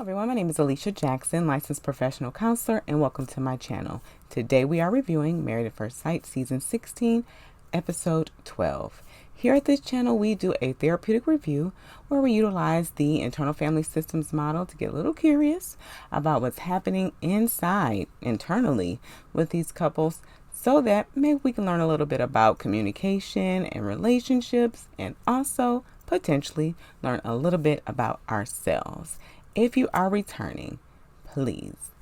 Everyone, my name is Alicia Jackson, licensed professional counselor, and welcome to my channel. Today we are reviewing Married at First Sight Season 16, Episode 12. Here at this channel, we do a therapeutic review where we utilize the internal family systems model to get a little curious about what's happening internally with these couples, so that maybe we can learn a little bit about communication and relationships, and also potentially learn a little bit about ourselves. If you are returning, please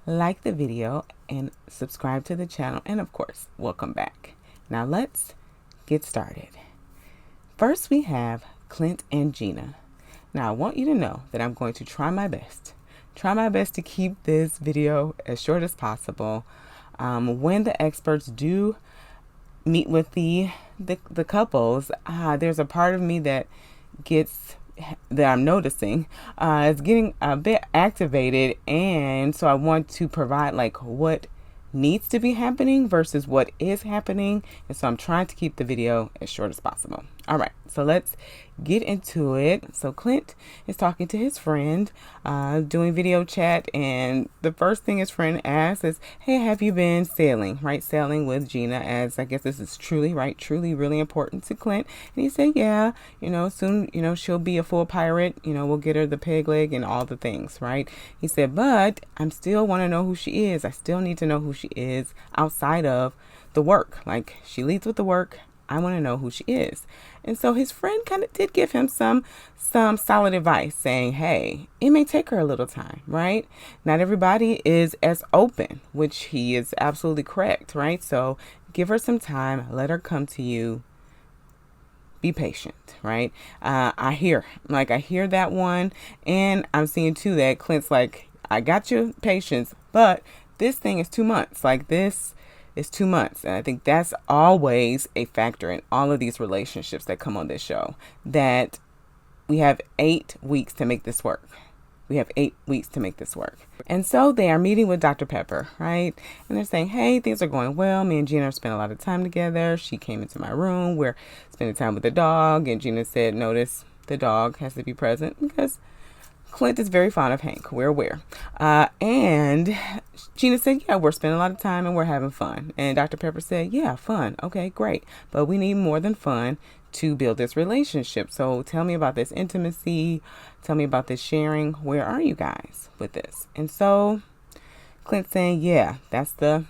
like the video and subscribe to the channel, and of course, welcome back. Now let's get started. First, we have Clint and Gina. Now, I want you to know that I'm going to try my best to keep this video as short as possible. When the experts do meet with the couples, there's a part of me that I'm noticing is getting a bit activated, and so I want to provide like what needs to be happening versus what is happening, and so I'm trying to keep the video as short as possible. All right, so let's get into it. So Clint is talking to his friend, doing video chat, and the first thing his friend asks is, "Hey, have you been sailing?" Right, sailing with Gina, as I guess this is truly really important to Clint. And he said, "Yeah, soon, she'll be a full pirate. We'll get her the peg leg and all the things." Right? He said, "But I still want to know who she is. I still need to know who she is outside of the work. Like, she leads with the work. I want to know who she is." And so his friend kind of did give him some solid advice, saying, hey, it may take her a little time, right? Not everybody is as open, which he is absolutely correct, right? So give her some time, let her come to you, be patient, right? I hear that one, and I'm seeing too that Clint's like, I got your patience, but this thing is 2 months. Like, this is 2 months. And I think that's always a factor in all of these relationships that come on this show, that we have 8 weeks to make this work. And so they are meeting with Dr. Pepper, right? And they're saying, hey, things are going well. Me and Gina have spent a lot of time together. She came into my room. We're spending time with the dog. And Gina said, notice the dog has to be present because Clint is very fond of Hank. We're aware. And Gina said, yeah, we're spending a lot of time and we're having fun. And Dr. Pepper said, yeah, fun. Okay, great. But we need more than fun to build this relationship. So tell me about this intimacy. Tell me about this sharing. Where are you guys with this? And so Clint's saying, yeah, that's the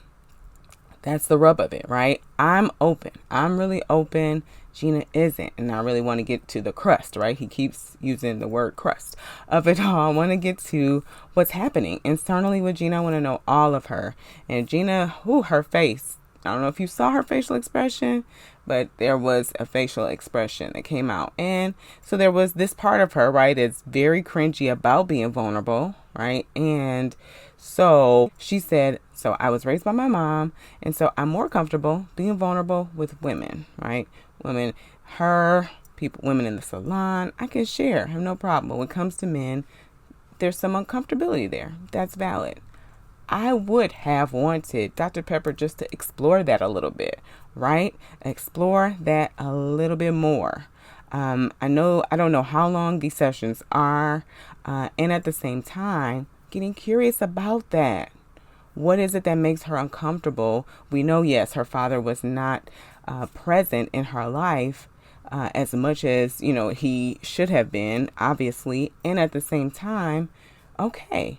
rub of it, right? I'm open. I'm really open. Gina isn't. And I really want to get to the crust, right? He keeps using the word crust of it all. I want to get to what's happening internally with Gina. I want to know all of her. And Gina, her face. I don't know if you saw her facial expression, but there was a facial expression that came out. And so there was this part of her, right, it's very cringy about being vulnerable, right? And so she said, so I was raised by my mom, and so I'm more comfortable being vulnerable with women, right? Women in the salon, I can share, I have no problem. But when it comes to men, there's some uncomfortability there. That's valid. I would have wanted Dr. Pepper just to explore that a little bit, right? Explore that a little bit more. I don't know how long these sessions are, and at the same time, getting curious about that. What is it that makes her uncomfortable? We know, yes, her father was not present in her life as much as, he should have been, obviously. And at the same time, okay,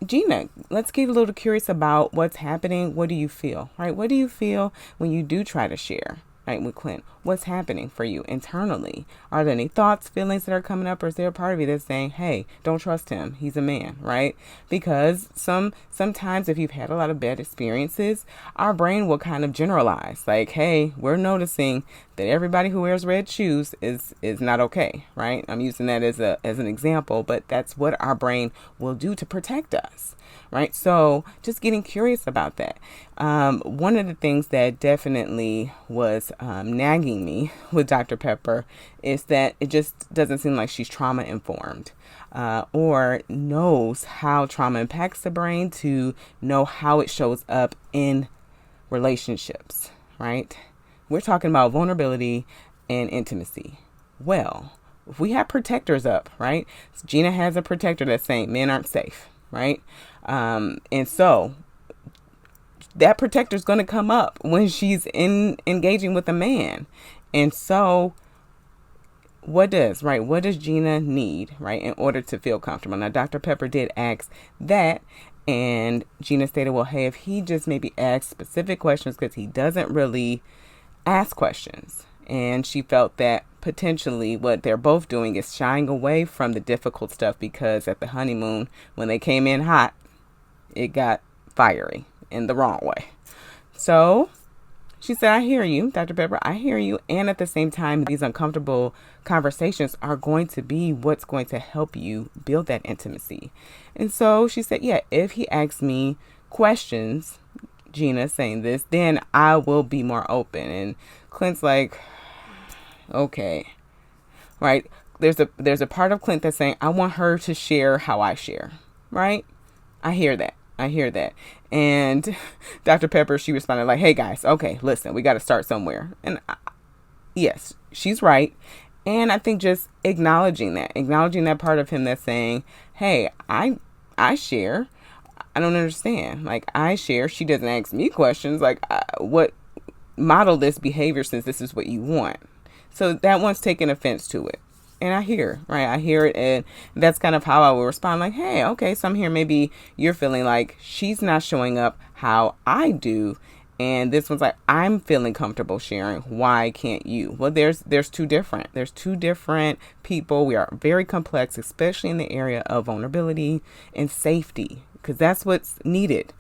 Gina, let's get a little curious about what's happening. What do you feel, right? What do you feel when you do try to share, right, with Clint? What's happening for you internally? Are there any thoughts, feelings that are coming up, or is there a part of you that's saying, hey, don't trust him, he's a man, right? Because sometimes if you've had a lot of bad experiences, our brain will kind of generalize, like, hey, we're noticing that everybody who wears red shoes is not okay, right? I'm using that as an example, but that's what our brain will do to protect us, right? So just getting curious about that. One of the things that definitely was nagging me with Dr. Pepper is that it just doesn't seem like she's trauma informed, or knows how trauma impacts the brain to know how it shows up in relationships, right? We're talking about vulnerability and intimacy. Well, if we have protectors up, right? Gina has a protector that's saying men aren't safe, right? And so that protector is going to come up when she's engaging with a man. And so what does Gina need, right, in order to feel comfortable? Now, Dr. Pepper did ask that, and Gina stated, well, hey, if he just maybe asks specific questions, because he doesn't really ask questions. And she felt that potentially what they're both doing is shying away from the difficult stuff, because at the honeymoon, when they came in hot, it got fiery in the wrong way. So she said, I hear you, Dr. Pepper, I hear you. And at the same time, these uncomfortable conversations are going to be what's going to help you build that intimacy. And so she said, yeah, if he asks me questions, Gina saying this, then I will be more open. And Clint's like, okay, right? There's a part of Clint that's saying, I want her to share how I share, right? I hear that. And Dr. Pepper, she responded like, hey guys, okay, listen, we got to start somewhere. And yes, she's right. And I think just acknowledging that part of him that's saying, hey, I share. I don't understand. Like, I share. She doesn't ask me questions. Like, what model this behavior since this is what you want. So that one's taking offense to it. And I hear it. And that's kind of how I will respond. Like, hey, okay, so I'm here. Maybe you're feeling like she's not showing up how I do. And this one's like, I'm feeling comfortable sharing. Why can't you? Well, there's two different people. We are very complex, especially in the area of vulnerability and safety, because that's what's needed.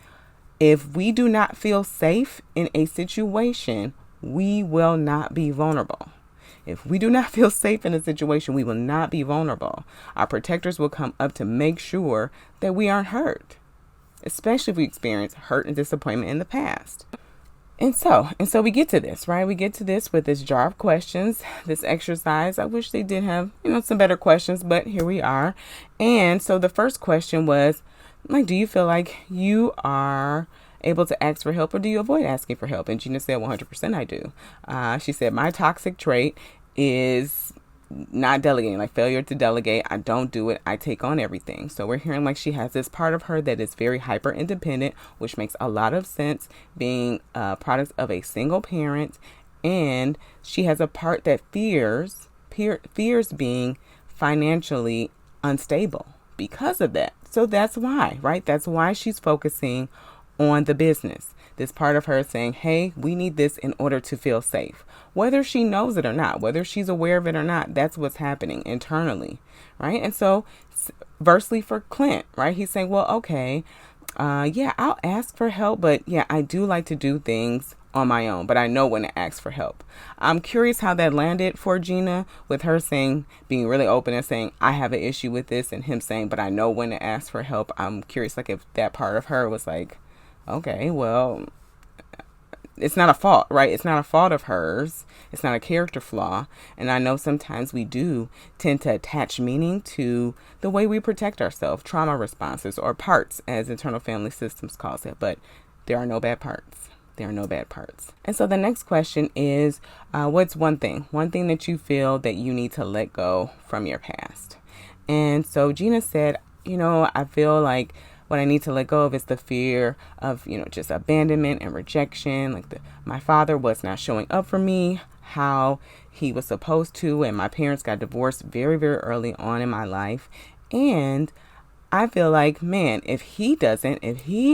If we do not feel safe in a situation, we will not be vulnerable. If we do not feel safe in a situation, we will not be vulnerable. Our protectors will come up to make sure that we aren't hurt, especially if we experience hurt and disappointment in the past. And so we get to this, right? We get to this with this jar of questions, this exercise. I wish they did have, some better questions, but here we are. And so the first question was, like, do you feel like you are able to ask for help, or do you avoid asking for help? And Gina said 100% I do. She said, my toxic trait is not delegating, like failure to delegate. I don't do it. I take on everything. So we're hearing like she has this part of her that is very hyper independent, which makes a lot of sense being a product of a single parent. And she has a part that fears being financially unstable because of that. So that's why, right? That's why she's focusing on the business. This part of her saying, hey, we need this in order to feel safe. Whether she knows it or not, whether she's aware of it or not, that's what's happening internally, right? And so, versely for Clint, right? He's saying, well, okay, yeah, I'll ask for help, but yeah, I do like to do things on my own, but I know when to ask for help. I'm curious how that landed for Gina, with her saying, being really open and saying, I have an issue with this, and him saying, but I know when to ask for help. I'm curious, like, if that part of her was like, okay, well, it's not a fault, right? It's not a fault of hers. It's not a character flaw. And I know sometimes we do tend to attach meaning to the way we protect ourselves, trauma responses, or parts, as internal family systems calls it. But there are no bad parts. There are no bad parts. And so the next question is, what's one thing that you feel that you need to let go from your past? And so Gina said, I feel like what I need to let go of is the fear of, just abandonment and rejection. Like my father was not showing up for me how he was supposed to. And my parents got divorced very, very early on in my life. And I feel like, man, if he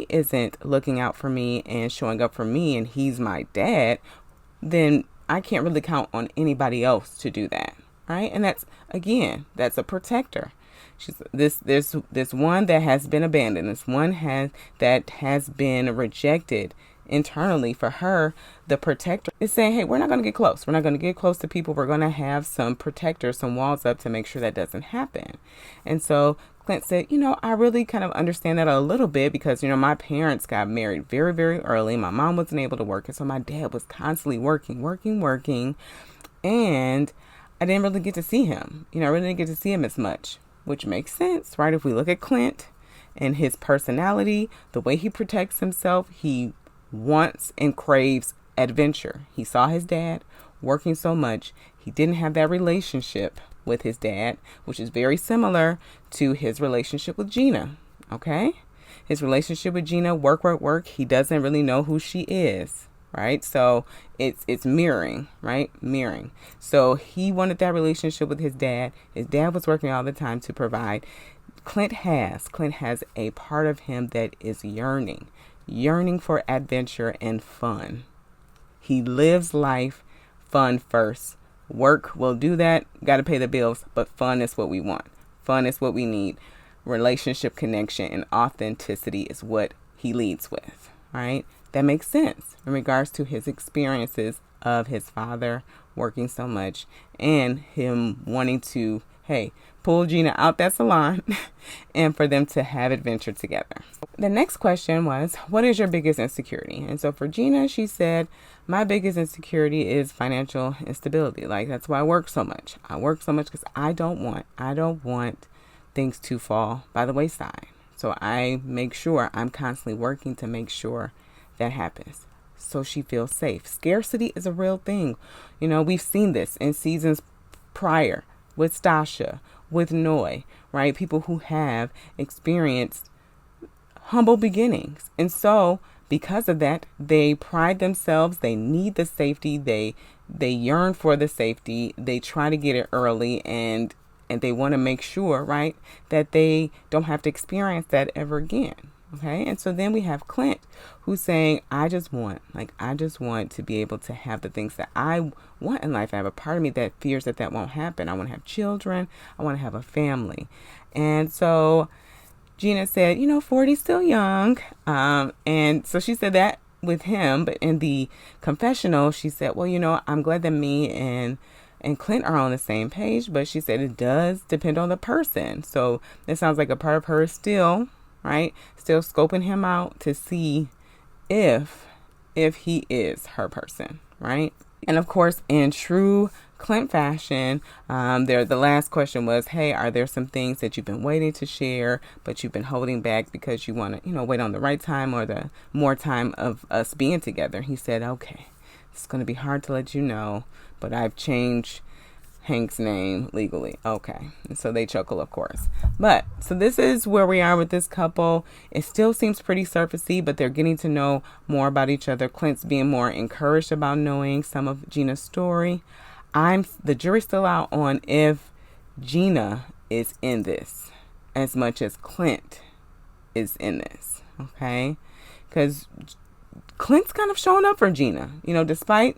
isn't looking out for me and showing up for me, and he's my dad, then I can't really count on anybody else to do that. Right. And that's a protector. She's this one that has been abandoned. This one that has been rejected internally. For her, the protector is saying, hey, we're not going to get close. We're not going to get close to people. We're going to have some protectors, some walls up to make sure that doesn't happen. And so Clint said, I really kind of understand that a little bit because, my parents got married very, very early. My mom wasn't able to work. And so my dad was constantly working. And I didn't really get to see him. I really didn't get to see him as much, which makes sense, right? If we look at Clint and his personality, the way he protects himself, he wants and craves adventure. He saw his dad working so much. He didn't have that relationship with his dad, which is very similar to his relationship with Gina. Okay? His relationship with Gina, work. He doesn't really know who she is, right? So it's mirroring, right? Mirroring. So he wanted that relationship with his dad. His dad was working all the time to provide. Clint has a part of him that is yearning for adventure and fun. He lives life fun first. Work will do that. Got to pay the bills, but fun is what we want. Fun is what we need. Relationship connection and authenticity is what he leads with, right? That makes sense in regards to his experiences of his father working so much and him wanting to, hey, pull Gina out that salon and for them to have adventure together. The next question was, what is your biggest insecurity? And so for Gina, she said, my biggest insecurity is financial instability. Like, that's why I work so much. I work so much because I don't want things to fall by the wayside. So I make sure I'm constantly working to make sure that happens. So she feels safe. Scarcity is a real thing. You know, we've seen this in seasons prior with Stasha, with Noi, right? People who have experienced humble beginnings. And so because of that, they pride themselves. They need the safety. They yearn for the safety. They try to get it early and they want to make sure, right, that they don't have to experience that ever again. Okay. And so then we have Clint who's saying, I just want to be able to have the things that I want in life. I have a part of me that fears that won't happen. I want to have children. I want to have a family. And so Gina said, 40 is still young. And so she said that with him. But in the confessional, she said, well, I'm glad that me and Clint are on the same page. But she said it does depend on the person. So it sounds like a part of her is still, right, still scoping him out to see if he is her person, right? And of course, in true Clint fashion, the last question was, hey, are there some things that you've been waiting to share, but you've been holding back because you want to, wait on the right time or the more time of us being together? He said, okay, it's going to be hard to let you know, but I've changed Hank's name legally. Okay. And so they chuckle, of course. But so this is where we are with this couple. It still seems pretty surfacey, but they're getting to know more about each other. Clint's being more encouraged about knowing some of Gina's story. The jury's still out on if Gina is in this as much as Clint is in this. Okay. Because Clint's kind of showing up for Gina, despite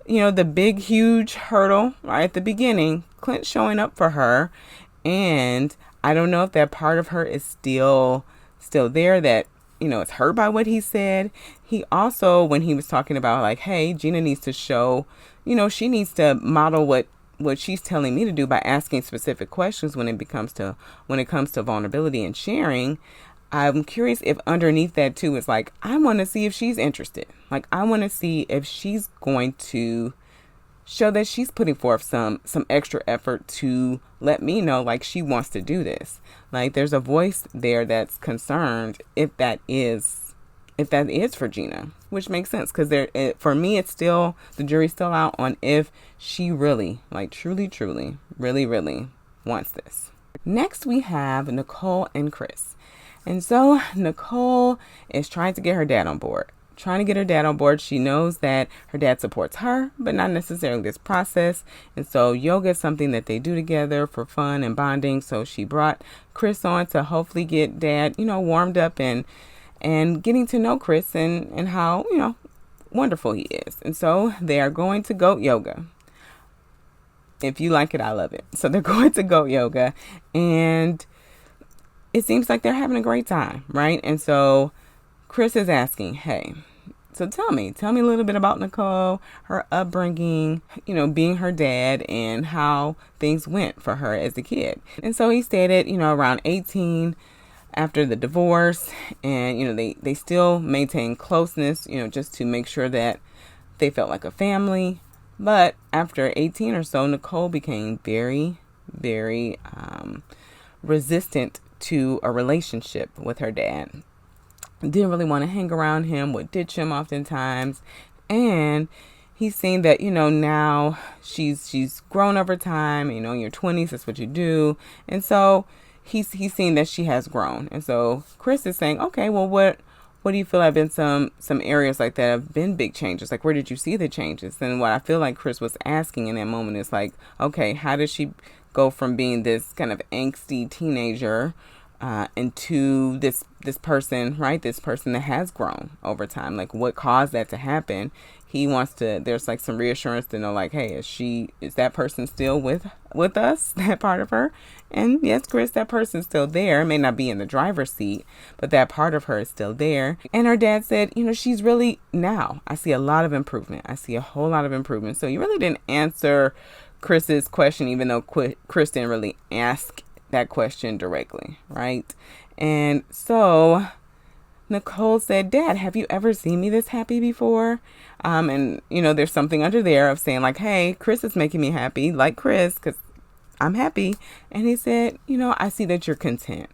the big, huge hurdle right at the beginning. Clint's showing up for her. And I don't know if that part of her is still there, that, it's hurt by what he said. He also, when he was talking about like, hey, Gina needs to show, she needs to model what she's telling me to do by asking specific questions when it comes to vulnerability and sharing. I'm curious if underneath that too is like, I want to see if she's interested. Like, I want to see if she's going to show that she's putting forth some extra effort to let me know, like, she wants to do this. Like, there's a voice there that's concerned if that is for Gina, which makes sense because for me, it's still, the jury's still out on if she really, like, truly, really, really wants this. Next, we have Nicole and Chris. And so Nicole is trying to get her dad on board. She knows that her dad supports her, but not necessarily this process. And so yoga is something that they do together for fun and bonding. So she brought Chris on to hopefully get dad, warmed up and getting to know Chris and how, wonderful he is. And so they are going to goat yoga. If you like it, I love it. So they're going to goat yoga, and it seems like they're having a great time, right? And so Chris is asking, hey, so tell me a little bit about Nicole, her upbringing, being her dad, and how things went for her as a kid. And so he stated, around 18 after the divorce, and, they still maintain closeness, just to make sure that they felt like a family. But after 18 or so, Nicole became very, very resistant to a relationship with her dad. Didn't really want to hang around him, would ditch him oftentimes. And he's seen that, now she's grown over time. In your 20s, that's what you do. And so he's seen that she has grown. And so Chris is saying, okay, well, what do you feel have been some areas like that have been big changes? Like, where did you see the changes? And what I feel like Chris was asking in that moment is like, okay, how did she go from being this kind of angsty teenager into this person, right? This person that has grown over time. Like, what caused that to happen? He wants to, there's like some reassurance to know, like, hey, is that person still with us, that part of her? And yes, Chris, that person's still there. It may not be in the driver's seat, but that part of her is still there. And her dad said, she's really, now I see a lot of improvement. I see a whole lot of improvement. So you really didn't answer Chris's question, even though Chris didn't really ask that question directly, right? And so Nicole said, Dad, have you ever seen me this happy before? And there's something under there of saying like, hey, Chris is making me happy, like Chris, because I'm happy. And he said, I see that you're content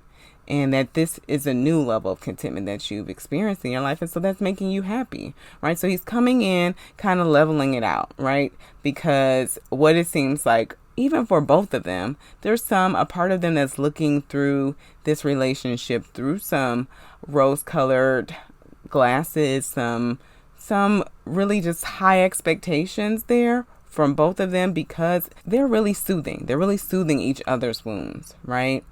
and that this is a new level of contentment that you've experienced in your life. And so that's making you happy, right? So he's coming in kind of leveling it out, right? Because what it seems like, even for both of them, there's a part of them that's looking through this relationship through some rose-colored glasses, some really just high expectations there from both of them, because they're really soothing. They're really soothing each other's wounds, right?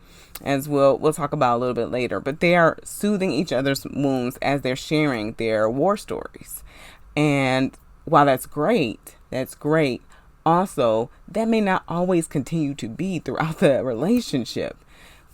As we'll talk about a little bit later. But they are soothing each other's wounds as they're sharing their war stories. And while that's great, also, that may not always continue to be throughout the relationship.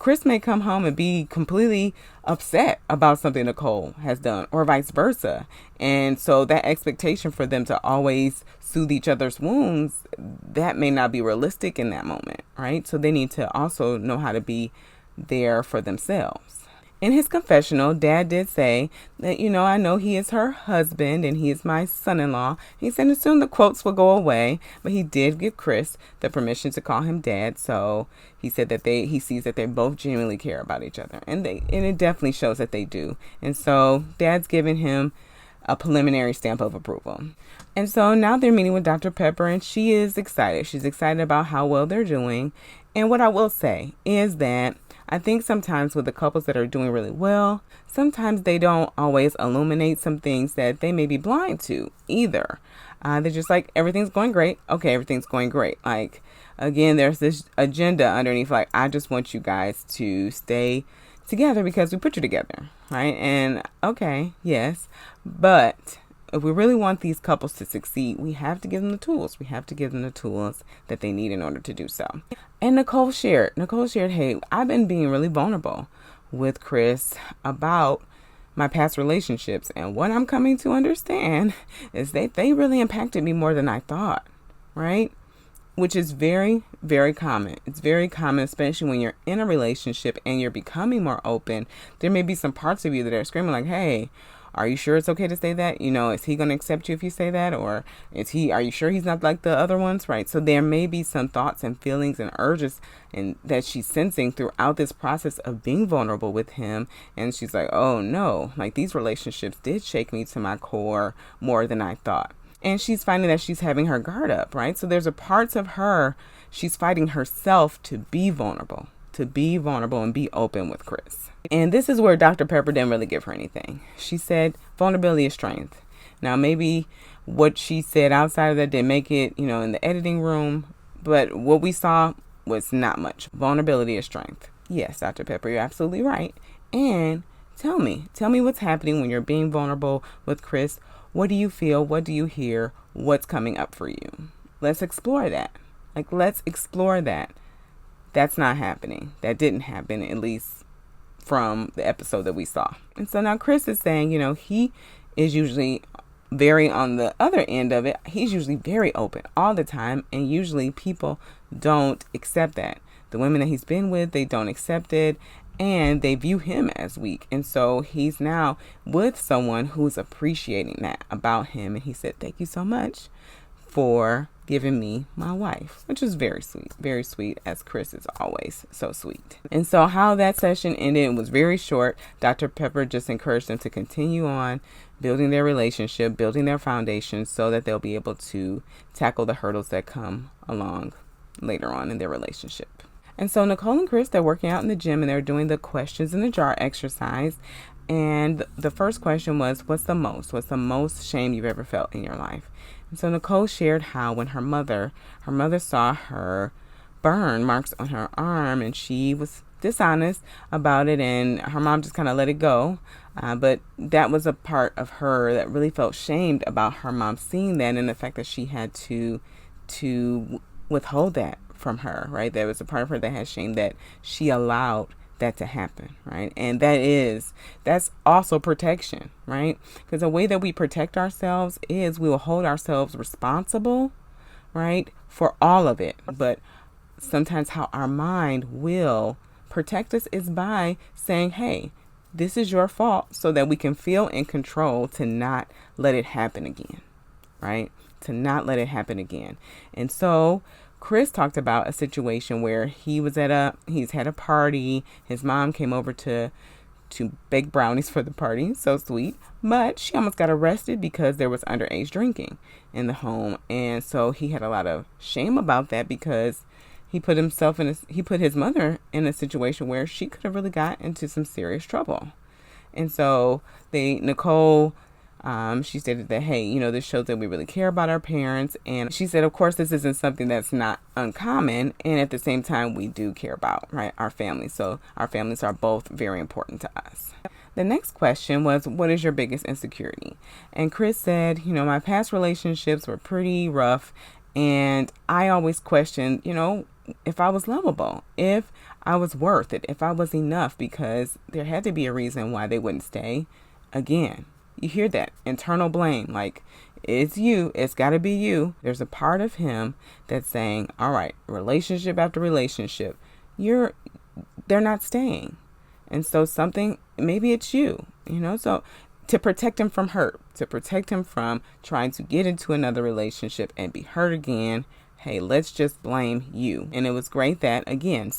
Chris may come home and be completely upset about something Nicole has done, or vice versa. And so that expectation for them to always soothe each other's wounds, that may not be realistic in that moment, right? So they need to also know how to be there for themselves. In his confessional, Dad did say that, I know he is her husband and he is my son-in-law. He said soon the quotes will go away, but he did give Chris the permission to call him Dad. So he said that he sees that they both genuinely care about each other, and it definitely shows that they do. And so Dad's giving him a preliminary stamp of approval. And so now they're meeting with Dr. Pepper, and she is excited. She's excited about how well they're doing. And what I will say is that I think sometimes with the couples that are doing really well, sometimes they don't always illuminate some things that they may be blind to either. They're just like, everything's going great. Okay, everything's going great. Like, again, there's this agenda underneath, like, I just want you guys to stay together because we put you together, right? And okay, yes, but if we really want these couples to succeed, we have to give them the tools. We have to give them the tools that they need in order to do so. And Nicole shared, hey, I've been being really vulnerable with Chris about my past relationships. And what I'm coming to understand is that they really impacted me more than I thought, right? Which is very, very common. It's very common, especially when you're in a relationship and you're becoming more open. There may be some parts of you that are screaming like, hey, are you sure it's okay to say that? Is he going to accept you if you say that? Or are you sure he's not like the other ones? Right. So there may be some thoughts and feelings and urges that she's sensing throughout this process of being vulnerable with him. And she's like, oh no, like these relationships did shake me to my core more than I thought. And she's finding that she's having her guard up, right? So there's a parts of her, she's fighting herself to be vulnerable and be open with Chris. And this is where Dr. Pepper didn't really give her anything. She said vulnerability is strength. Now, maybe what she said outside of that didn't make it, in the editing room, but what we saw was not much. Vulnerability is strength. Yes, Dr. Pepper, you're absolutely right. And tell me what's happening when you're being vulnerable with Chris. What do you feel? What do you hear? What's coming up for you? Let's explore that. Let's explore that. That's not happening. That didn't happen, at least from the episode that we saw. And so now Chris is saying, he is usually very on the other end of it. He's usually very open all the time. And usually people don't accept that. The women that he's been with, they don't accept it. And they view him as weak. And so he's now with someone who's appreciating that about him. And he said, thank you so much for giving me my wife, which was very sweet, as Chris is always so sweet. And so how that session ended was very short. Dr. Pepper just encouraged them to continue on building their relationship, building their foundation so that they'll be able to tackle the hurdles that come along later on in their relationship. And so Nicole and Chris, they're working out in the gym and they're doing the questions in the jar exercise. And the first question was, what's the most shame you've ever felt in your life? And so Nicole shared how when her mother saw her burn marks on her arm and she was dishonest about it and her mom just kind of let it go. But that was a part of her that really felt shamed about her mom seeing that and the fact that she had to withhold that from her, right? There was a part of her that had shame that she allowed that to happen, right? And that's also protection, right? Because the way that we protect ourselves is we will hold ourselves responsible, right, for all of it. But sometimes how our mind will protect us is by saying, hey, this is your fault, so that we can feel in control to not let it happen again, right? To not let it happen again. And so Chris talked about a situation where he's had a party. His mom came over to bake brownies for the party. So sweet. But she almost got arrested because there was underage drinking in the home. And so he had a lot of shame about that because he put his mother in a situation where she could have really got into some serious trouble. And so Nicole, she stated that, hey, this shows that we really care about our parents. And she said, of course, this isn't something that's not uncommon. And at the same time, we do care about, right, our families. So our families are both very important to us. The next question was, what is your biggest insecurity? And Chris said, my past relationships were pretty rough. And I always questioned, if I was lovable, if I was worth it, if I was enough, because there had to be a reason why they wouldn't stay. Again, you hear that internal blame, like it's you, it's got to be you. There's a part of him that's saying, all right, relationship after relationship, they're not staying. And so maybe it's you, so to protect him from hurt, to protect him from trying to get into another relationship and be hurt again. Hey, let's just blame you. And it was great that, again,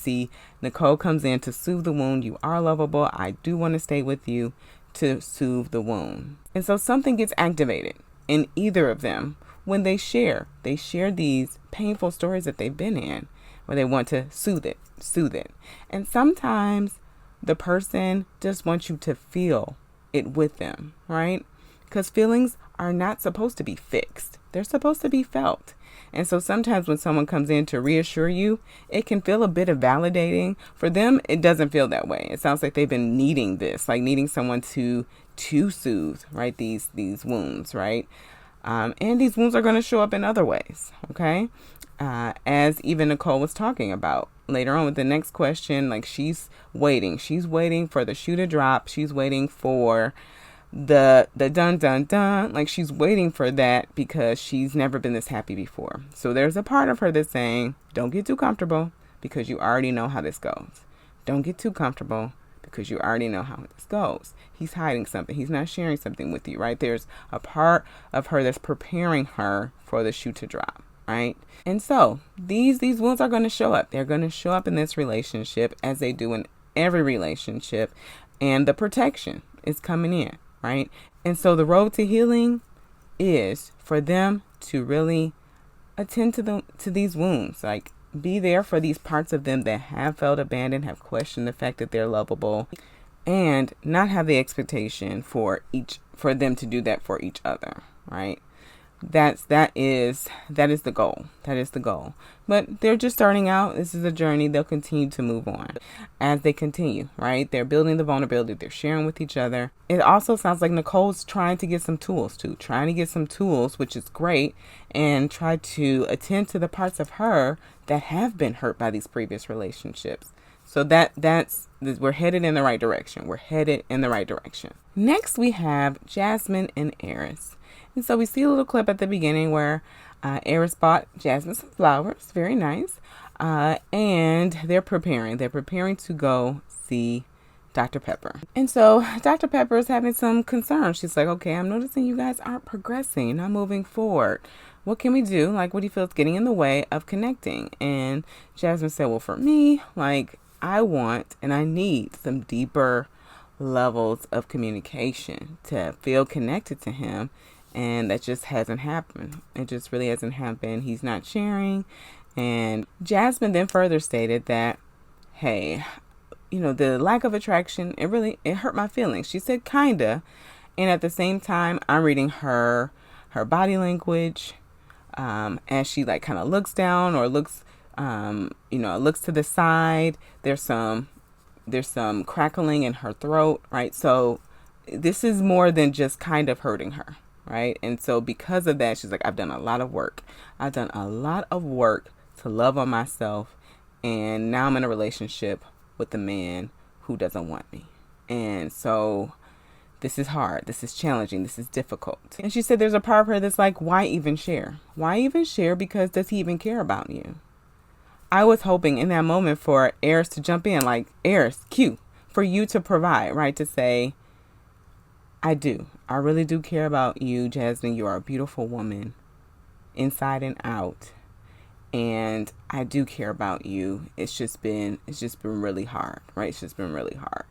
Nicole comes in to soothe the wound. You are lovable. I do want to stay with you, to soothe the wound. And so something gets activated in either of them when they share these painful stories that they've been in, where they want to soothe it. And sometimes the person just wants you to feel it with them, right? Because feelings are not supposed to be fixed. They're supposed to be felt. And so sometimes when someone comes in to reassure you, it can feel a bit of validating. For them, it doesn't feel that way. It sounds like they've been needing this, like needing someone to soothe, right? These wounds, right? And these wounds are going to show up in other ways, okay? As even Nicole was talking about later on with the next question, like she's waiting for the shoe to drop. She's waiting for the dun, like she's waiting for that because she's never been this happy before. So there's a part of her that's saying, don't get too comfortable because you already know how this goes. Don't get too comfortable because you already know how this goes. He's hiding something. He's not sharing something with you, right? There's a part of her that's preparing her for the shoe to drop, right? And so these wounds are going to show up. They're going to show up in this relationship as they do in every relationship. And the protection is coming in, right? And so the road to healing is for them to really attend to these wounds, like be there for these parts of them that have felt abandoned, have questioned the fact that they're lovable, and not have the expectation for them to do that for each other, right? That is the goal. That is the goal. But they're just starting out. This is a journey. They'll continue to move on as they continue, right? They're building the vulnerability. They're sharing with each other. It also sounds like Nicole's trying to get some tools, which is great, and try to attend to the parts of her that have been hurt by these previous relationships. So we're headed in the right direction. Next, we have Jasmine and Aerys. And so we see a little clip at the beginning where Aerys bought Jasmine some flowers. Very nice. And they're preparing to go see Dr. Pepper. And so Dr. Pepper is having some concerns. She's like, okay, I'm noticing you guys aren't progressing, not moving forward. what can we do? Like, what do you feel is getting in the way of connecting? And Jasmine said, well, for me, like, I want and I need some deeper levels of communication to feel connected to him. And that just hasn't happened. It just really hasn't happened. He's not sharing. And Jasmine then further stated that, hey, the lack of attraction, it hurt my feelings. She said, kinda. And at the same time, I'm reading her body language, as she like kind of looks down or looks, looks to the side. There's some crackling in her throat, right? So this is more than just kind of hurting her, right? And so because of that, she's like, I've done a lot of work. I've done a lot of work to love on myself. And now I'm in a relationship with a man who doesn't want me. And so this is hard. This is challenging. This is difficult. And she said there's a part of her that's like, why even share? Why even share? Because does he even care about you? I was hoping in that moment for Aerys to jump in, like, Aerys, Q, for you to provide, right? To say, I do. I really do care about you, Jasmine. You are a beautiful woman, inside and out. And I do care about you. It's just been really hard, right? It's just been really hard.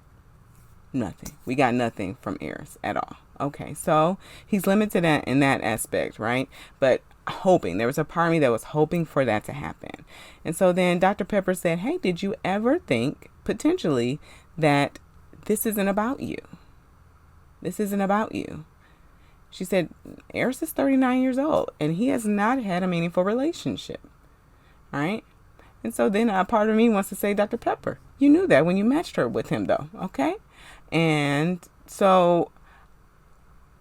Nothing. We got nothing from Aerys at all. Okay, so he's limited in that aspect, right? But there was a part of me that was hoping for that to happen. And so then Dr. Pepper said, hey, did you ever think potentially that this isn't about you? This isn't about you. She said, Aerys is 39 years old and he has not had a meaningful relationship, right? And so then a part of me wants to say, Dr. Pepper, you knew that when you matched her with him though, okay? And so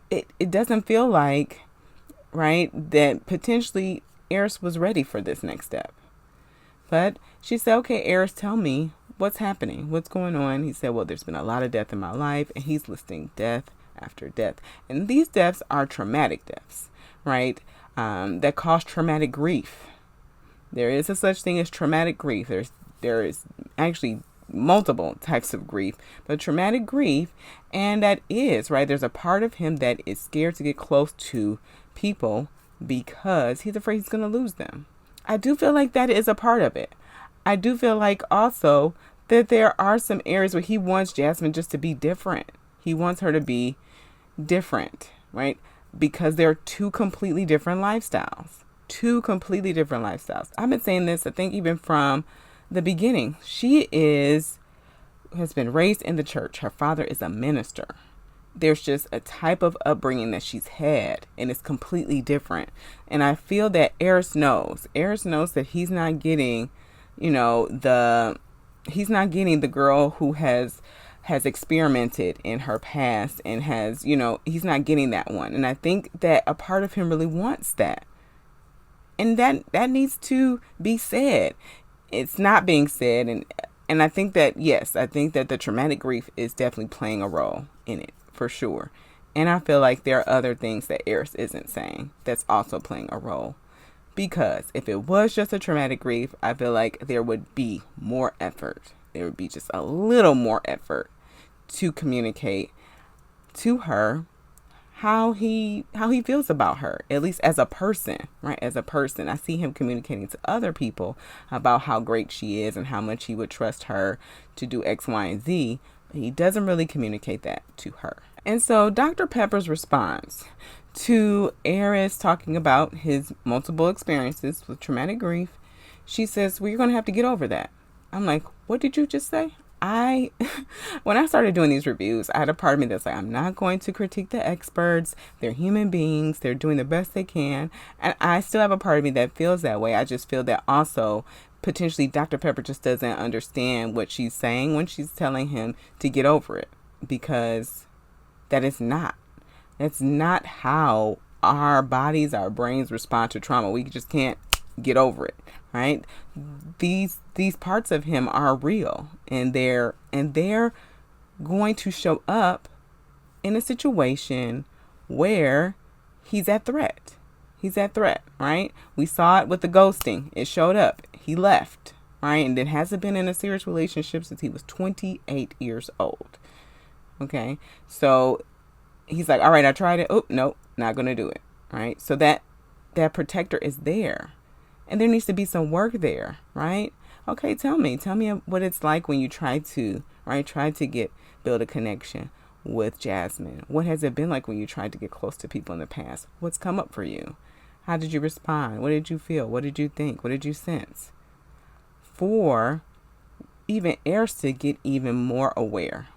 it doesn't feel like, right, that potentially Aerys was ready for this next step. But she said, okay, Aerys, tell me what's happening. What's going on? He said, well, there's been a lot of death in my life. And he's listing death after death. And these deaths are traumatic deaths, right? That cause traumatic grief. There is a such thing as traumatic grief. There is actually multiple types of grief, but traumatic grief, and that is, right, there's a part of him that is scared to get close to people because he's afraid he's going to lose them. I do feel like that is a part of it. I do feel like also that there are some areas where he wants Jasmine just to be different. He wants her to be different, right? Because they're two completely different lifestyles. I've been saying this, I think, even from the beginning. She has been raised in the church. Her father is a minister. There's just a type of upbringing that she's had, and it's completely different. And I feel that Aerys knows that he's not getting, he's not getting the girl who has experimented in her past and has, he's not getting that one. And I think that a part of him really wants that. And that needs to be said. It's not being said. And I think that, yes, I think that the traumatic grief is definitely playing a role in it, for sure. And I feel like there are other things that Aerys isn't saying that's also playing a role. Because if it was just a traumatic grief, I feel like there would be more effort. There would be just a little more effort to communicate to her how he feels about her, at least as a person, right? As a person, I see him communicating to other people about how great she is and how much he would trust her to do X, Y, and Z. But he doesn't really communicate that to her. And so Dr. Pepper's response to Aerys talking about his multiple experiences with traumatic grief, she says, well, you're going to have to get over that. I'm like, what did you just say? When I started doing these reviews, I had a part of me that's like, I'm not going to critique the experts. They're human beings. They're doing the best they can. And I still have a part of me that feels that way. I just feel that also potentially Dr. Pepper just doesn't understand what she's saying when she's telling him to get over it, because that's not how our bodies, our brains respond to trauma. We just can't get over it, right? These parts of him are real, and they're going to show up in a situation where he's at threat. Right? We saw it with the ghosting. It showed up. He left, right? And it hasn't been in a serious relationship since he was 28 years old. Okay? So he's like, all right, I tried it. Oh, nope, not going to do it. Right? So that that protector is there. And there needs to be some work there, right? Okay, tell me what it's like when you try to build a connection with Jasmine. What has it been like when you tried to get close to people in the past? What's come up for you? How did you respond? What did you feel? What did you think? What did you sense? For even Aerys to get even more aware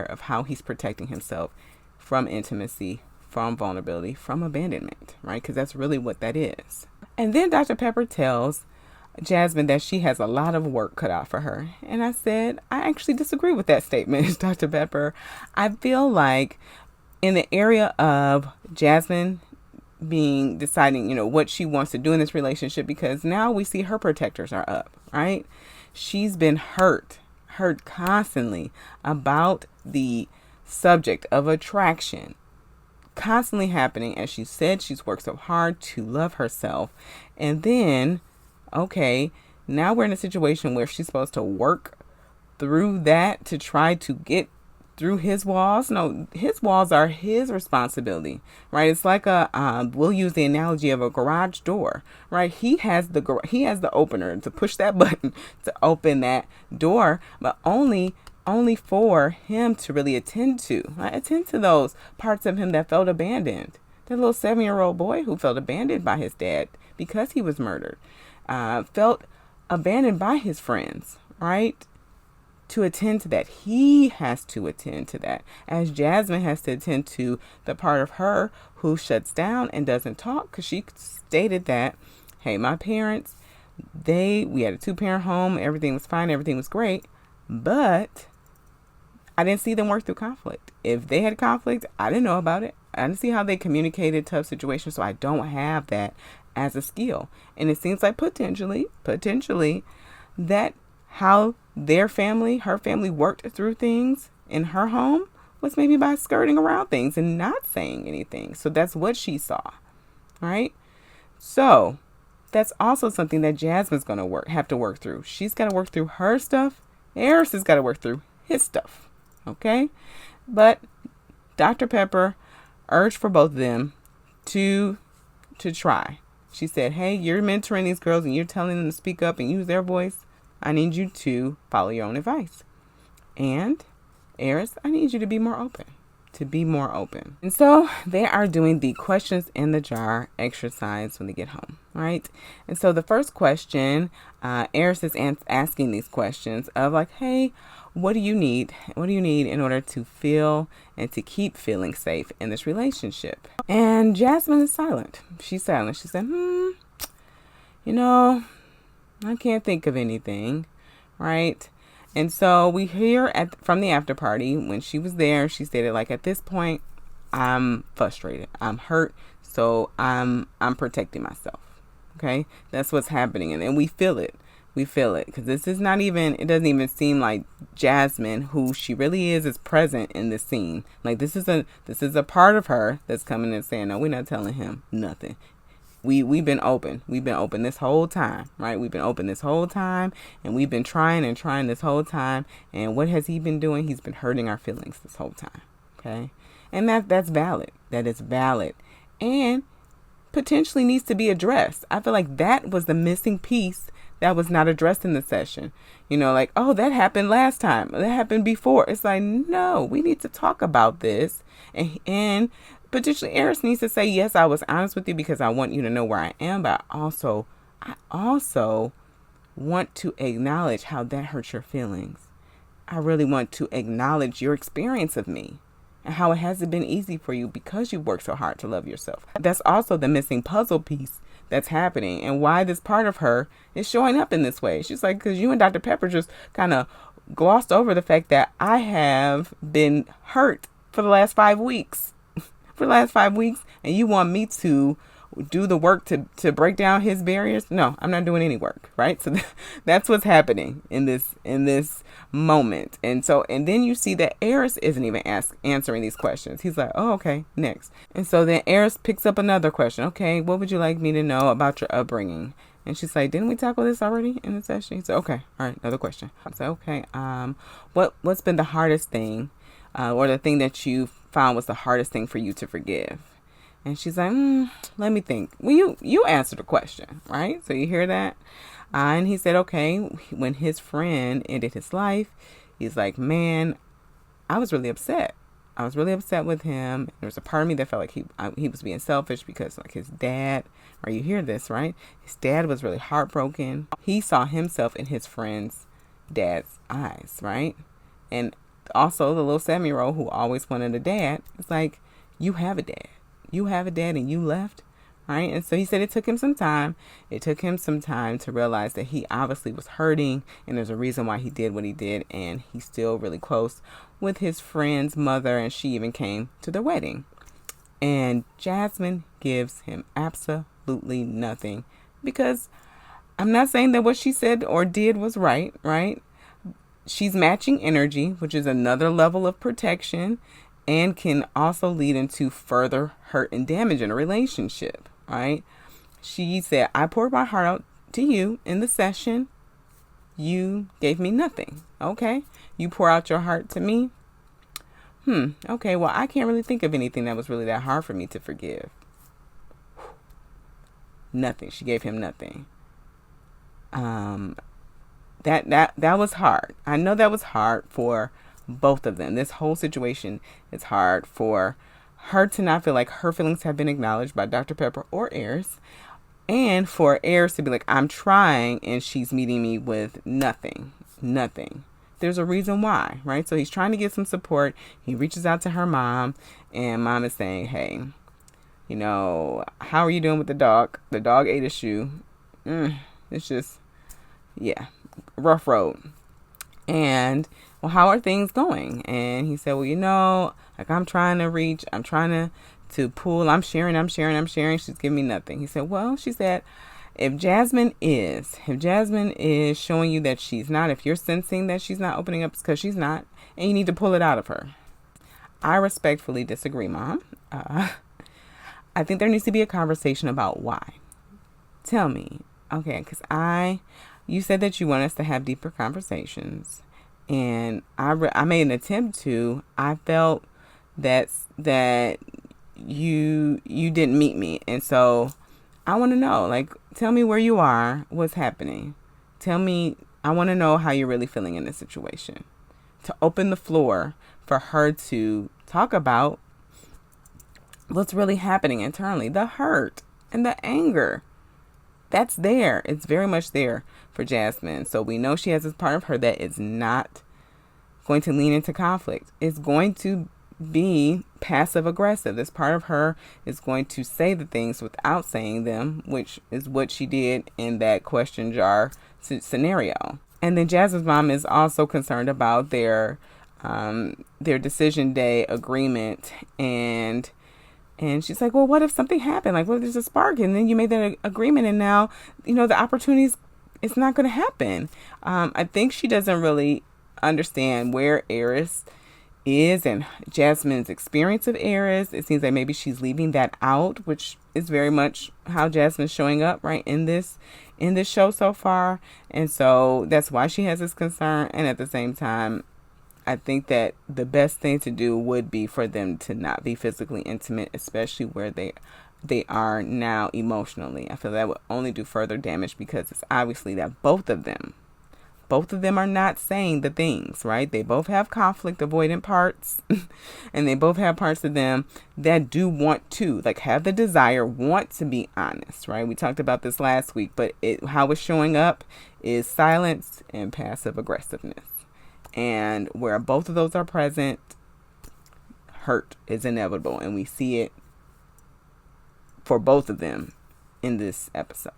of how he's protecting himself from intimacy, from vulnerability, from abandonment, right? Because that's really what that is. And then Dr. Pepper tells Jasmine that she has a lot of work cut out for her. And I said, I actually disagree with that statement, Dr. Pepper. I feel like in the area of Jasmine deciding, what she wants to do in this relationship, because now we see her protectors are up, right? She's been hurt constantly about the subject of attraction constantly happening. As she said, she's worked so hard to love herself. And then, okay, now we're in a situation where she's supposed to work through that to try to get through his walls. No, his walls are his responsibility, right? It's like we'll use the analogy of a garage door, right? He has the opener to push that button to open that door, but only for him to really attend to those parts of him that felt abandoned. The little 7-year-old boy who felt abandoned by his dad because he was murdered, felt abandoned by his friends, right? To attend to that, he has to attend to that, as Jasmine has to attend to the part of her who shuts down and doesn't talk, because she stated that, hey, my parents, we had a 2-parent home, everything was fine, everything was great, but I didn't see them work through conflict. If they had conflict, I didn't know about it. I didn't see how they communicated tough situations, so I don't have that as a skill. And it seems like potentially that how her family worked through things in her home was maybe by skirting around things and not saying anything. So that's what she saw, right? So that's also something that Jasmine's going to have to work through. She's got to work through her stuff. Aerys has got to work through his stuff, okay? But Dr. Pepper urged for both of them to try. She said, hey, you're mentoring these girls and you're telling them to speak up and use their voice. I need you to follow your own advice. And Aerys, I need you to be more open. And so they are doing the questions in the jar exercise when they get home, right? And so the first question, Aerys is asking these questions of like, hey, what do you need? What do you need in order to feel and to keep feeling safe in this relationship? And Jasmine is silent. She's silent. She said, I can't think of anything, right? And so we hear from the after party when she was there, she stated like, at this point, I'm frustrated, I'm hurt, so I'm protecting myself. Okay, that's what's happening, and then we feel it because this is not even. It doesn't even seem like Jasmine, who she really is present in this scene. Like this is a part of her that's coming and saying, no, we're not telling him nothing. We've been open. We've been open this whole time, right? We've been open this whole time, and we've been trying this whole time. And what has he been doing? He's been hurting our feelings this whole time, okay? And that's valid. That is valid, and potentially needs to be addressed. I feel like that was the missing piece that was not addressed in the session. Like, oh, that happened last time. That happened before. It's like, no, we need to talk about this, and potentially Aerys needs to say, yes, I was honest with you because I want you to know where I am, but I also want to acknowledge how that hurts your feelings. I really want to acknowledge your experience of me and how it hasn't been easy for you because you worked so hard to love yourself. That's also the missing puzzle piece that's happening, and why this part of her is showing up in this way. She's like, because you and Dr. Pepper just kind of glossed over the fact that I have been hurt for the last 5 weeks. And you want me to do the work to break down his barriers? No, I'm not doing any work, right? So that's what's happening in this moment. And then you see that Aerys isn't even answering these questions. He's like, oh, okay, next. And so then Aerys picks up another question. Okay, what would you like me to know about your upbringing? And she's like, didn't we tackle this already in the session? He said, okay, all right, another question. I said, okay, what's been the hardest thing, or the thing that you found was the hardest thing for you to forgive? And she's like, let me think. Well, you answer the question, right? So you hear that? And he said, okay, when his friend ended his life, he's like, man, I was really upset. I was really upset with him. There was a part of me that felt like he was being selfish because like his dad, or you hear this, right? His dad was really heartbroken. He saw himself in his friend's dad's eyes, right? And also the little 7-year-old who always wanted a dad, it's like, you have a dad. You have a dad and you left, right? And so he said it took him some time. It took him some time to realize that he obviously was hurting and there's a reason why he did what he did. And he's still really close with his friend's mother, and she even came to the wedding. And Jasmine gives him absolutely nothing, because I'm not saying that what she said or did was right, right? She's matching energy, which is another level of protection and can also lead into further hurt and damage in a relationship, right? She said, I poured my heart out to you in the session. You gave me nothing. Okay. You pour out your heart to me. Okay. Well, I can't really think of anything that was really that hard for me to forgive. Nothing. She gave him nothing. That was hard. I know that was hard for both of them. This whole situation is hard for her to not feel like her feelings have been acknowledged by Dr. Pepper or Aerys, and for Aerys to be like, I'm trying, and she's meeting me with nothing. There's a reason why, right? So he's trying to get some support. He reaches out to her mom, and mom is saying, hey, how are you doing with the dog? The dog ate a shoe. It's just, yeah, rough road. And, well, how are things going? And he said, well, I'm trying to pull. I'm sharing. She's giving me nothing. He said, well, she said, if Jasmine is showing you that she's not, if you're sensing that she's not opening up, it's because she's not, and you need to pull it out of her. I respectfully disagree, Mom. I think there needs to be a conversation about why. Tell me. Okay, because you said that you want us to have deeper conversations, and I made an attempt to. I felt that you didn't meet me, and so I want to know, like, tell me where you are, what's happening. Tell me, I want to know how you're really feeling in this situation. To open the floor for her to talk about what's really happening internally, the hurt and the anger. That's there. It's very much there for Jasmine. So we know she has this part of her that is not going to lean into conflict. It's going to be passive aggressive. This part of her is going to say the things without saying them, which is what she did in that question jar scenario. And then Jasmine's mom is also concerned about their decision day agreement, and she's like, well, what if something happened? Like, what if there's a spark and then you made that agreement and now, the opportunities, it's not going to happen. I think she doesn't really understand where Aerys is and Jasmine's experience of Aerys. It seems like maybe she's leaving that out, which is very much how Jasmine's showing up right in this show so far. And so that's why she has this concern. And at the same time, I think that the best thing to do would be for them to not be physically intimate, especially where they are now emotionally. I feel that would only do further damage, because it's obviously that both of them are not saying the things, right? They both have conflict avoidant parts and they both have parts of them that do want to, like, have the desire, want to be honest, right? We talked about this last week, but how it's showing up is silence and passive aggressiveness. And where both of those are present, hurt is inevitable. And we see it for both of them in this episode.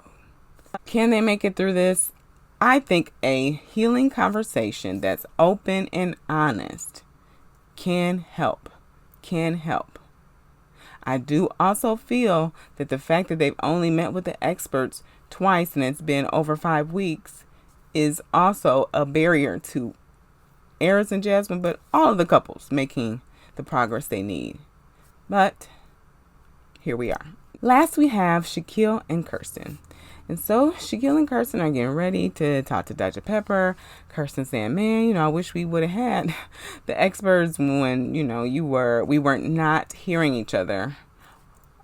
Can they make it through this? I think a healing conversation that's open and honest can help. I do also feel that the fact that they've only met with the experts twice and it's been over 5 weeks is also a barrier to Aerys and Jasmine, but all of the couples making the progress they need. But here we are. Last, we have Shaquille and Kirsten. And so Shaquille and Kirsten are getting ready to talk to Dr. Pepper. Kirsten saying, man, I wish we would have had the experts when, we weren't not hearing each other.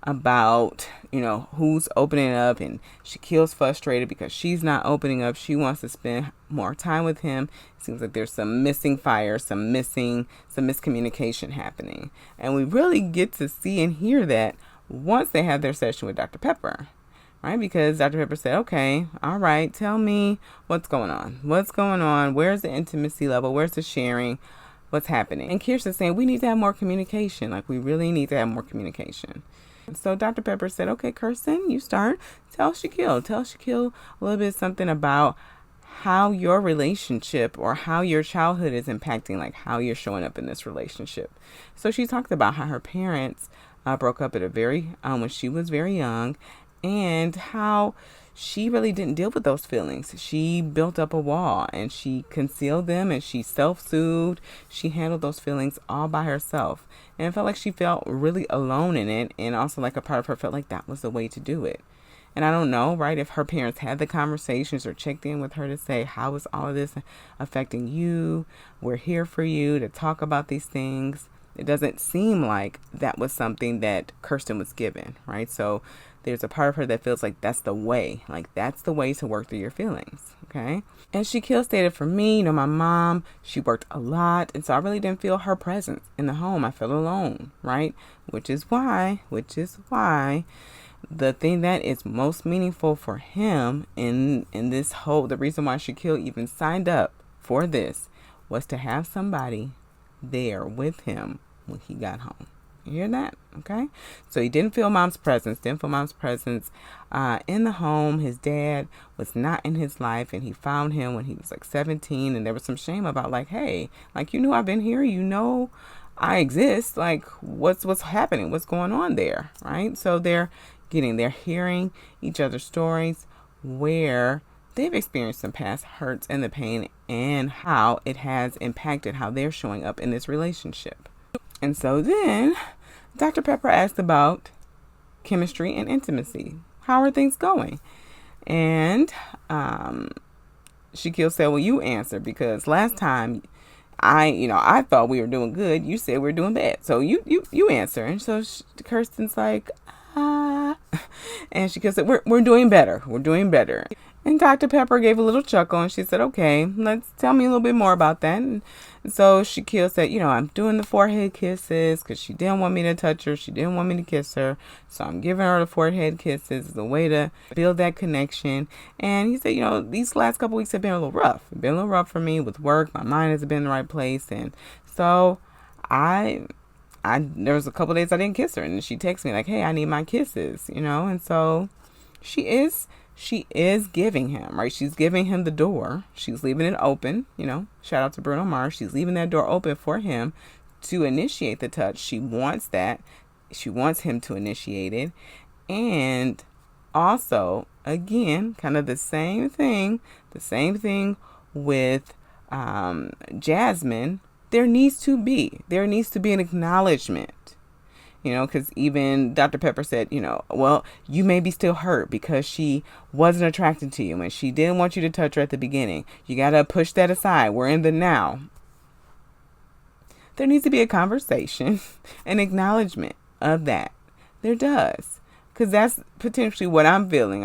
about, who's opening up, and Shaquille's frustrated because she's not opening up. She wants to spend more time with him. It seems like there's some missing fire, some miscommunication happening. And we really get to see and hear that once they have their session with Dr. Pepper, right? Because Dr. Pepper said, okay, all right, tell me what's going on. What's going on? Where's the intimacy level? Where's the sharing? What's happening? And Kirsten's saying, we need to have more communication. Like, we really need to have more communication. So Dr. Pepper said, okay, Kirsten, you start. Tell Shaquille a little bit something about how your relationship or how your childhood is impacting, like how you're showing up in this relationship. So she talked about how her parents broke up at when she was very young, and how she really didn't deal with those feelings. She built up a wall and she concealed them, and she self-soothed. She handled those feelings all by herself. And it felt like she felt really alone in it. And also, like, a part of her felt like that was the way to do it. And I don't know, right, if her parents had the conversations or checked in with her to say, how is all of this affecting you? We're here for you to talk about these things. It doesn't seem like that was something that Kirsten was given, right? So there's a part of her that feels like that's the way to work through your feelings, okay? And Shaquille stated, for me, my mom, she worked a lot, and so I really didn't feel her presence in the home. I felt alone, right? Which is why the thing that is most meaningful for him in this the reason why Shaquille even signed up for this was to have somebody there with him when he got home. You hear that? Okay. So he didn't feel mom's presence in the home. His dad was not in his life, and he found him when he was like 17, and there was some shame about, like, hey, like, I've been here, I exist, like, what's happening, what's going on there, right? So they're hearing each other's stories where they've experienced some past hurts and the pain, and how it has impacted how they're showing up in this relationship. And so then Dr. Pepper asked about chemistry and intimacy. How are things going? And Shaquille said, well, you answer, because last time I thought we were doing good. You said we're doing bad. So you answer. And so Kirsten's like, and Shaquille said, we're doing better. We're doing better. And Dr. Pepper gave a little chuckle, and she said, okay, tell me a little bit more about that. And so Shaquille said, I'm doing the forehead kisses because she didn't want me to touch her. She didn't want me to kiss her. So I'm giving her the forehead kisses as a way to build that connection. And he said, these last couple weeks have been a little rough. It's been a little rough for me with work. My mind hasn't been in the right place. And so there was a couple days I didn't kiss her. And she texted me like, hey, I need my kisses, And so she is giving him, right? She's giving him the door. She's leaving it open, shout out to Bruno Mars. She's leaving that door open for him to initiate the touch. She wants that. She wants him to initiate it. And also, again, kind of the same thing with Jasmine. There needs to be an acknowledgement. Because even Dr. Pepper said, well, you may be still hurt because she wasn't attracted to you and she didn't want you to touch her at the beginning. You got to push that aside. We're in the now. There needs to be a conversation, an acknowledgement of that. There does. Because that's potentially what I'm feeling.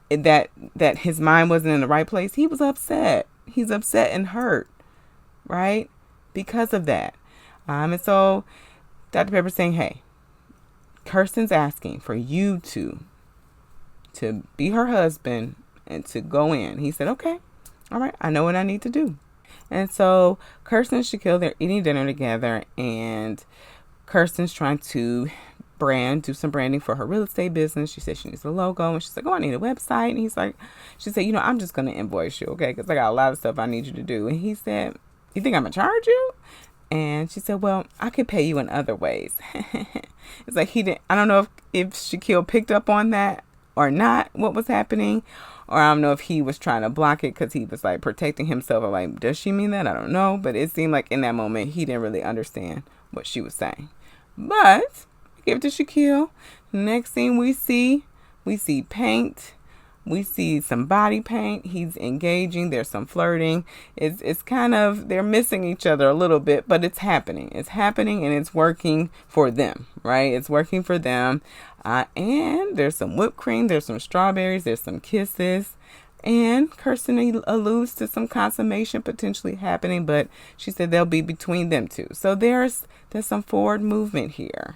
That his mind wasn't in the right place. He was upset. He's upset and hurt, right? Because of that. And so Dr. Pepper's saying, hey, Kirsten's asking for you to be her husband and to go in. He said, okay, all right, I know what I need to do. And so Kirsten and Shaquille, they're eating dinner together, and Kirsten's trying to do some branding for her real estate business. She said she needs a logo, and she's like, oh, I need a website. And she said, I'm just going to invoice you, okay? Because I got a lot of stuff I need you to do. And he said, you think I'm going to charge you? And she said, well, I could pay you in other ways. It's like I don't know if Shaquille picked up on that or not, what was happening. Or I don't know if he was trying to block it because he was like protecting himself. Or like, does she mean that? I don't know. But it seemed like in that moment, he didn't really understand what she was saying. But I give it to Shaquille. Next thing we see paint. We see some body paint. He's engaging. There's some flirting. It's kind of, they're missing each other a little bit, but it's happening. It's happening and it's working for them, right? It's working for them. And there's some whipped cream. There's some strawberries. There's some kisses. And Kirsten alludes to some consummation potentially happening, but she said they'll be between them two. So there's some forward movement here.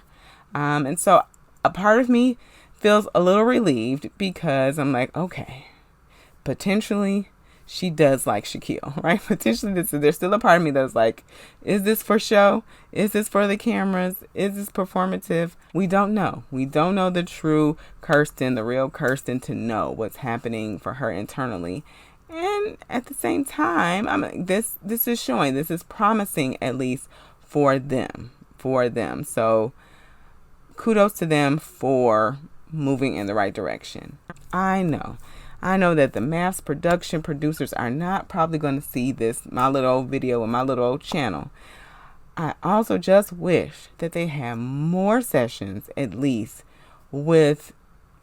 And so a part of me feels a little relieved because I'm like, okay, potentially she does like Shaquille, right? Potentially there's still a part of me that's like, is this for show? Is this for the cameras? Is this performative? We don't know. We don't know the true Kirsten, the real Kirsten, to know what's happening for her internally. And at the same time, this is showing, this is promising, at least for them. So kudos to them for moving in the right direction. I know that the mass production producers are not probably going to see my little old video and my little old channel. I also just wish that they have more sessions, at least if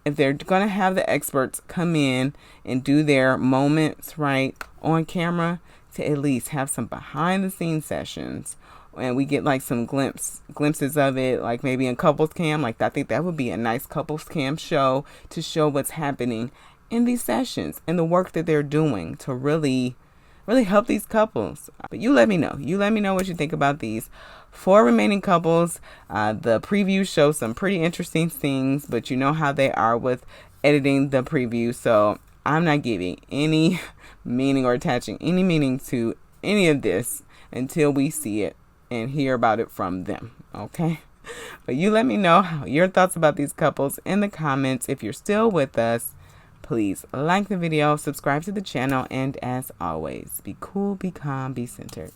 they're going to have the experts come in and do their moments right on camera, to at least have some behind the scenes sessions. And we get like some glimpses of it, like maybe in couples cam. Like I think that would be a nice couples cam show to show what's happening in these sessions and the work that they're doing to really help these couples. But you let me know. You let me know what you think about these 4 remaining couples. The preview shows some pretty interesting things, but you know how they are with editing the preview. So I'm not giving any meaning or attaching any meaning to any of this until we see it and hear about it from them. Okay? But you let me know your thoughts about these couples in the comments. If you're still with us, please like the video, subscribe to the channel, and as always, be cool, be calm, be centered.